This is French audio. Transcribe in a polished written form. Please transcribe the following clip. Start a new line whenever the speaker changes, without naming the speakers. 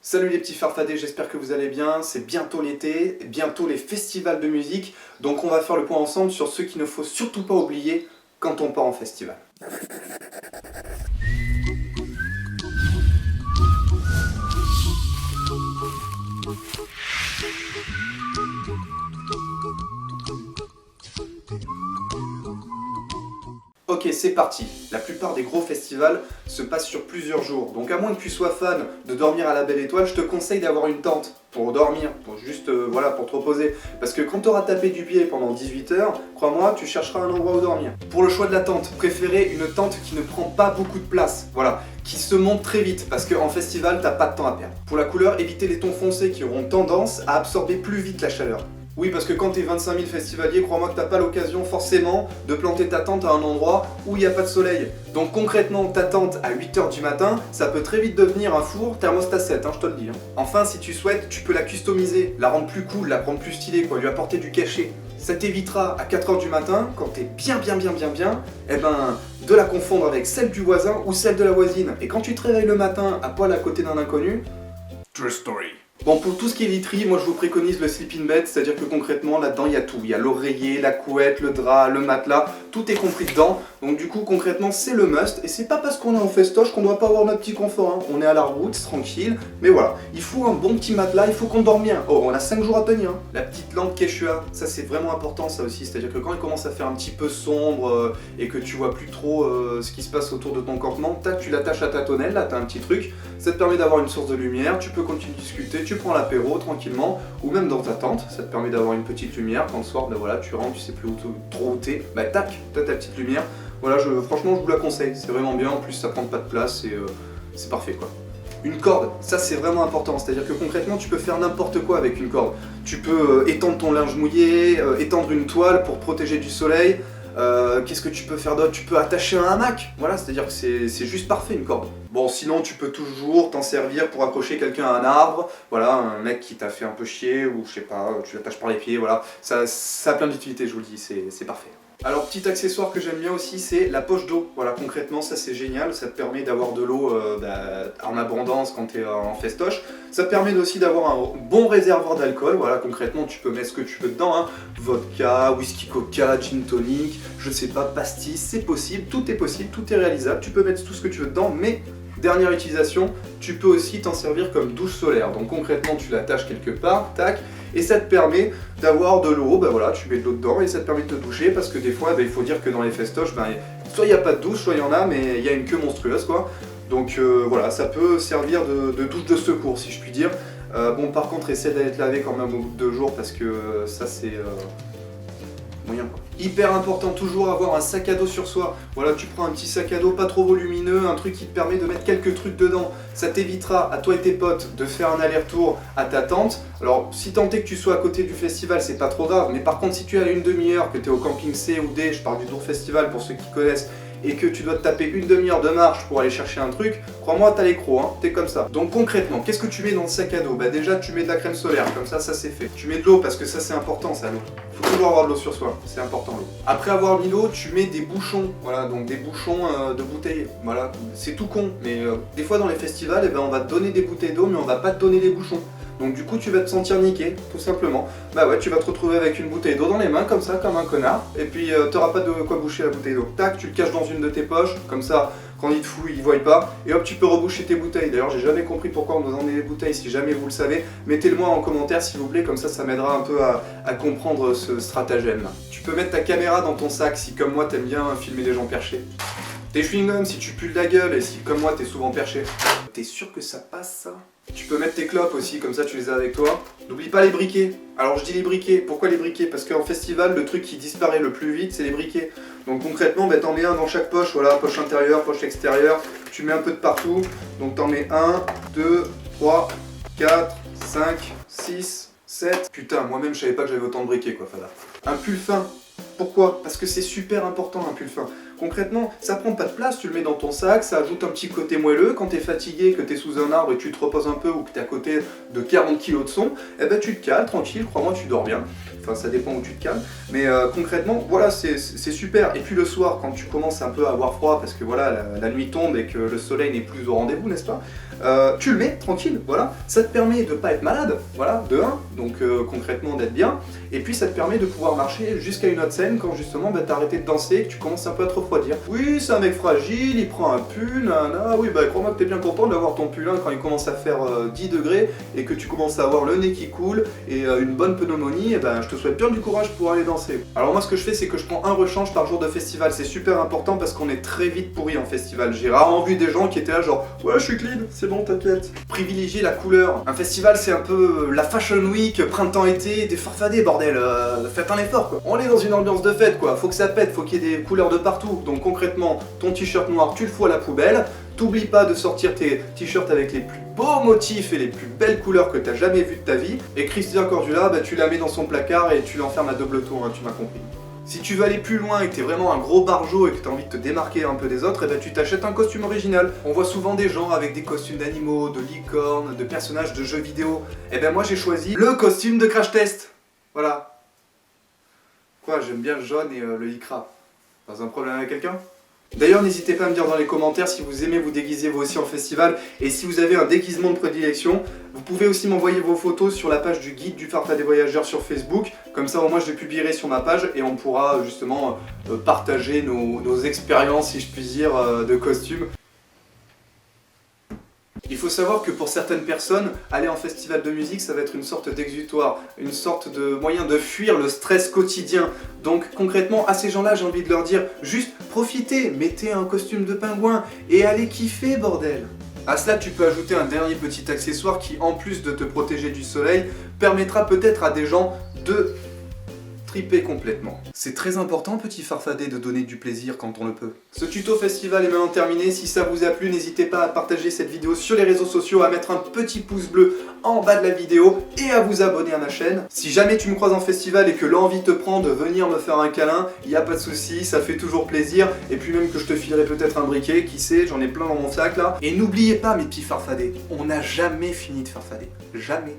Salut les petits farfadets, j'espère que vous allez bien, c'est bientôt l'été, bientôt les festivals de musique, donc on va faire le point ensemble sur ce qu'il ne faut surtout pas oublier quand on part en festival. Ok, c'est parti. La plupart des gros festivals se passent sur plusieurs jours. Donc à moins que tu sois fan de dormir à la belle étoile, je te conseille d'avoir une tente pour dormir, pour juste voilà, pour te reposer. Parce que quand tu auras tapé du pied pendant 18 heures, crois-moi, tu chercheras un endroit où dormir. Pour le choix de la tente, préférez une tente qui ne prend pas beaucoup de place. Voilà, qui se monte très vite parce qu'en festival, t'as pas de temps à perdre. Pour la couleur, évitez les tons foncés qui auront tendance à absorber plus vite la chaleur. Oui, parce que quand t'es 25 000 festivaliers, crois-moi que t'as pas l'occasion forcément de planter ta tente à un endroit où il n'y a pas de soleil. Donc concrètement, ta tente à 8h du matin, ça peut très vite devenir un four thermostat 7, je te le dis. Enfin, si tu souhaites, tu peux la customiser, la rendre plus cool, la rendre plus stylée, quoi, lui apporter du cachet. Ça t'évitera à 4h du matin, quand t'es bien, de la confondre avec celle du voisin ou celle de la voisine. Et quand tu te réveilles le matin à poil à côté d'un inconnu, true story. Bon, pour tout ce qui est literie, moi je vous préconise le sleeping bed, c'est-à-dire que concrètement là-dedans il y a tout. Il y a l'oreiller, la couette, le drap, le matelas, tout est compris dedans. Donc du coup concrètement c'est le must. Et c'est pas parce qu'on est en festoche qu'on doit pas avoir notre petit confort. On est à la route, tranquille. Mais voilà, il faut un bon petit matelas, il faut qu'on dorme bien. Oh, on a 5 jours à tenir. La petite lampe Quechua, ça c'est vraiment important ça aussi. C'est-à-dire que quand il commence à faire un petit peu sombre et que tu vois plus trop ce qui se passe autour de ton campement, tac, tu l'attaches à ta tonnelle, là t'as un petit truc. Ça te permet d'avoir une source de lumière, tu peux continuer de discuter, tu prends l'apéro tranquillement, ou même dans ta tente, ça te permet d'avoir une petite lumière, quand le soir, voilà, tu rentres, tu sais plus trop où t'es, bah tac, t'as ta petite lumière. Voilà, franchement je vous la conseille, c'est vraiment bien, en plus ça prend pas de place et c'est parfait quoi. Une corde, ça c'est vraiment important, c'est-à-dire que concrètement tu peux faire n'importe quoi avec une corde. Tu peux étendre ton linge mouillé, étendre une toile pour protéger du soleil. Qu'est-ce que tu peux faire d'autre? Tu peux attacher un hamac, voilà, c'est-à-dire que c'est juste parfait une corde. Bon, sinon tu peux toujours t'en servir pour accrocher quelqu'un à un arbre, voilà, un mec qui t'a fait un peu chier, ou je sais pas, tu l'attaches par les pieds, voilà, ça a plein d'utilités, je vous le dis, c'est parfait. Alors petit accessoire que j'aime bien aussi, c'est la poche d'eau. Voilà, concrètement ça c'est génial, ça te permet d'avoir de l'eau en abondance quand tu es en festoche. Ça te permet aussi d'avoir un bon réservoir d'alcool. Voilà, concrètement tu peux mettre ce que tu veux dedans, vodka, whisky coca, gin tonic, je sais pas, pastis, c'est possible, tout est réalisable, tu peux mettre tout ce que tu veux dedans, mais dernière utilisation, tu peux aussi t'en servir comme douche solaire. Donc concrètement tu l'attaches quelque part, tac, et ça te permet d'avoir de l'eau, voilà, tu mets de l'eau dedans et ça te permet de te doucher parce que des fois il faut dire que dans les festoches, soit il n'y a pas de douche, soit il y en a, mais il y a une queue monstrueuse quoi. Donc voilà, ça peut servir de douche de secours si je puis dire. Bon par contre essaie d'aller te laver quand même au bout de 2 jours parce que ça c'est moyen quoi. Hyper important, toujours avoir un sac à dos sur soi. Voilà, tu prends un petit sac à dos pas trop volumineux, un truc qui te permet de mettre quelques trucs dedans. Ça t'évitera à toi et tes potes de faire un aller-retour à ta tente. Alors, si tant est que tu sois à côté du festival, c'est pas trop grave. Mais par contre, si tu as une demi-heure, que tu es au camping C ou D, je parle du Tour Festival pour ceux qui connaissent, et que tu dois te taper une demi-heure de marche pour aller chercher un truc, crois-moi, t'as les crocs, t'es comme ça. Donc concrètement, qu'est-ce que tu mets dans le sac à dos? Déjà, tu mets de la crème solaire, comme ça c'est fait. Tu mets de l'eau, parce que ça c'est important, ça, l'eau. Faut toujours avoir de l'eau sur soi, c'est important l'eau. Après avoir mis l'eau, tu mets des bouchons, voilà, donc des bouchons de bouteilles, voilà. C'est tout con, mais des fois dans les festivals, on va te donner des bouteilles d'eau, mais on va pas te donner les bouchons. Donc du coup tu vas te sentir niqué, tout simplement. Bah ouais, tu vas te retrouver avec une bouteille d'eau dans les mains, comme ça, comme un connard. Et puis t'auras pas de quoi boucher la bouteille d'eau. Tac, tu le caches dans une de tes poches, comme ça, quand il te fout, il ne voit pas. Et hop, tu peux reboucher tes bouteilles. D'ailleurs, j'ai jamais compris pourquoi on nous en est les bouteilles, si jamais vous le savez. Mettez-le-moi en commentaire s'il vous plaît, comme ça m'aidera un peu à comprendre ce stratagème là. Tu peux mettre ta caméra dans ton sac si comme moi t'aimes bien filmer les gens perchés. Tes chewing-gums si tu pues de la gueule et si comme moi t'es souvent perché. T'es sûr que ça passe ça? Tu peux mettre tes clopes aussi, comme ça tu les as avec toi. N'oublie pas les briquets. Alors je dis les briquets, pourquoi les briquets? Parce qu'en festival, le truc qui disparaît le plus vite, c'est les briquets. Donc concrètement, t'en mets un dans chaque poche, voilà, poche intérieure, poche extérieure. Tu mets un peu de partout. Donc t'en mets 1, 2, 3, 4, 5, 6, 7. Putain, moi-même je savais pas que j'avais autant de briquets quoi, Fada. Un pull fin. Pourquoi? Parce que c'est super important un pull fin. Concrètement, ça prend pas de place, tu le mets dans ton sac, ça ajoute un petit côté moelleux. Quand t'es fatigué, que t'es sous un arbre et tu te reposes un peu ou que t'es à côté de 40 kg de son, eh ben tu te cales, tranquille, crois-moi, tu dors bien. Enfin, ça dépend où tu te calmes. Mais concrètement, voilà, c'est super. Et puis le soir, quand tu commences un peu à avoir froid, parce que voilà, la nuit tombe et que le soleil n'est plus au rendez-vous, n'est-ce pas, tu le mets tranquille, voilà. Ça te permet de pas être malade, voilà, de 1, donc concrètement d'être bien. Et puis ça te permet de pouvoir marcher jusqu'à une autre scène quand justement t'as arrêté de danser et que tu commences un peu à te refroidir. Oui, c'est un mec fragile, il prend un pull, nanana. Oui, bah crois-moi que t'es bien content d'avoir ton pull quand il commence à faire 10 degrés et que tu commences à avoir le nez qui coule et une bonne pneumonie, et ben je te souhaite bien du courage pour aller danser. Alors moi ce que je fais, c'est que je prends un rechange par jour de festival. C'est super important parce qu'on est très vite pourri en festival. J'ai rarement vu des gens qui étaient là genre ouais je suis clean, c'est bon t'inquiète. Privilégier la couleur. Un festival c'est un peu la fashion week, printemps-été, des farfadets bordel, faites un effort quoi. On est dans une ambiance de fête quoi, faut que ça pète, faut qu'il y ait des couleurs de partout. Donc concrètement, ton t-shirt noir tu le fous à la poubelle. T'oublies pas de sortir tes t-shirts avec les plus beaux motifs et les plus belles couleurs que t'as jamais vues de ta vie. Et Christian Cordula, bah, tu la mets dans son placard et tu l'enfermes à double tour, hein, tu m'as compris. Si tu veux aller plus loin et que t'es vraiment un gros barjot et que t'as envie de te démarquer un peu des autres, et ben tu t'achètes un costume original. On voit souvent des gens avec des costumes d'animaux, de licornes, de personnages de jeux vidéo. Et ben moi j'ai choisi le costume de Crash Test. Voilà. Quoi, j'aime bien le jaune et le lycra. Pas un problème avec quelqu'un ? D'ailleurs, n'hésitez pas à me dire dans les commentaires si vous aimez vous déguiser vous aussi en festival et si vous avez un déguisement de prédilection. Vous pouvez aussi m'envoyer vos photos sur la page du guide du Farfadet Voyageur sur Facebook. Comme ça, au moins, je les publierai sur ma page et on pourra justement partager nos expériences, si je puis dire, de costumes. Il faut savoir que pour certaines personnes, aller en festival de musique, ça va être une sorte d'exutoire, une sorte de moyen de fuir le stress quotidien. Donc concrètement, à ces gens-là, j'ai envie de leur dire, juste profitez, mettez un costume de pingouin et allez kiffer, bordel. À cela, tu peux ajouter un dernier petit accessoire qui, en plus de te protéger du soleil, permettra peut-être à des gens de triper complètement. C'est très important, petit farfadet, de donner du plaisir quand on le peut. Ce tuto festival est maintenant terminé. Si ça vous a plu, n'hésitez pas à partager cette vidéo sur les réseaux sociaux, à mettre un petit pouce bleu en bas de la vidéo et à vous abonner à ma chaîne. Si jamais tu me croises en festival et que l'envie te prend de venir me faire un câlin, il n'y a pas de souci, ça fait toujours plaisir. Et puis même que je te filerai peut-être un briquet, qui sait, j'en ai plein dans mon sac là. Et n'oubliez pas, mes petits farfadets, on n'a jamais fini de farfader. Jamais.